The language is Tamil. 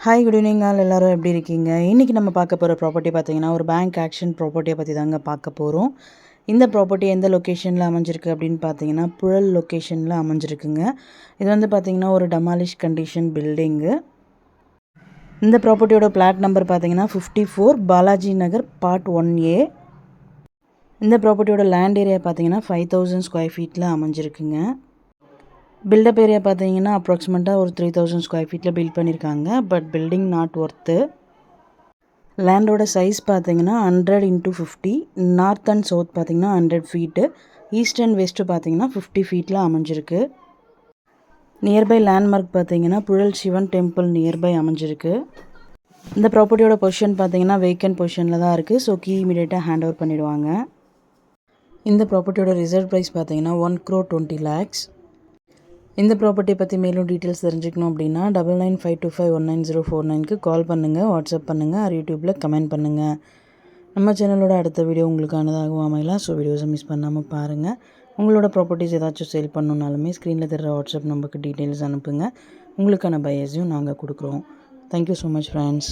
ஹாய் குட் ஈவினிங் ஆல் எல்லோரும் எப்படி இருக்கீங்க? இன்றைக்கி நம்ம பார்க்க போகிற ப்ராப்பர்ட்டி பார்த்திங்கன்னா ஒரு பேங்க் ஆக்ஷன் ப்ராப்பர்ட்டியை பற்றி தாங்க பார்க்க போகிறோம். இந்த ப்ராப்பர்ட்டி எந்த லொக்கேஷனில் அமைஞ்சிருக்கு அப்படின்னு பார்த்தீங்கன்னா புழல் லொக்கேஷனில் அமைஞ்சிருக்குங்க. இது வந்து பார்த்திங்கன்னா ஒரு டெமாலிஷ் கண்டிஷன் பில்டிங்கு. இந்த ப்ராப்பர்ட்டியோட பிளாட் நம்பர் பார்த்திங்கன்னா 54 பாலாஜி நகர் பார்ட் 1A. இந்த ப்ராப்பர்ட்டியோட லேண்ட் ஏரியா பார்த்திங்கன்னா 5000 ஸ்கொயர் ஃபீட்டில் அமைஞ்சிருக்குங்க. பில்டப் ஏரியா பார்த்தீங்கன்னா அப்ராக்சிமேட்டாக ஒரு 3000 ஸ்கொயர் ஃபீட்டில் பில்ட் பண்ணியிருக்காங்க. But building not worth. லேண்டோட சைஸ் பார்த்தீங்கன்னா 100x50, நார்த் அண்ட் சவுத் பார்த்தீங்கன்னா 100 ஃபீட்டு, ஈஸ்ட் அண்ட் வெஸ்ட்டு பார்த்தீங்கன்னா 50 ஃபீட்டில் அமைஞ்சிருக்கு. நியர்பை லேண்ட்மார்க் பார்த்தீங்கன்னா புழல் சிவன் டெம்பிள் நியர்பை அமைஞ்சிருக்கு. இந்த ப்ராப்பர்ட்டியோட பொசிஷன் பார்த்தீங்கன்னா வேக்கன்ட் பொசிஷனில் தான் இருக்குது. ஸோ கீ இமீடியட்டாக ஹேண்ட் ஓவர் பண்ணிவிடுவாங்க. இந்த ப்ராப்பர்ட்டியோட ரிசர்வ் ப்ரைஸ் பார்த்தீங்கன்னா 1,20 lakhs. இந்த ப்ராப்பர்ட்டி பற்றி மேலும் டீட்டெயில்ஸ் தெரிஞ்சுக்கணும் அப்படின்னா 9952519049க்கு கால் பண்ணுங்கள், வாட்ஸ்அப் பண்ணுங்கள், யூடியூப்பில் கமெண்ட் பண்ணுங்கள். நம்ம சேனலோட அடுத்த வீடியோ உங்களுக்கானதாகவும் அமையலாம். ஸோ வீடியோஸை மிஸ் பண்ணாமல் பாருங்கள். உங்களோட ப்ராப்பர்ட்டிஸ் ஏதாச்சும் சேல் பண்ணணுன்னாலுமே ஸ்க்ரீனில் தர வாட்ஸ்அப் நம்பருக்கு டீட்டெயில்ஸ் அனுப்புங்க. உங்களுக்கான பையர்ஸையும் நாங்கள் கொடுக்குறோம். Thank you so much friends.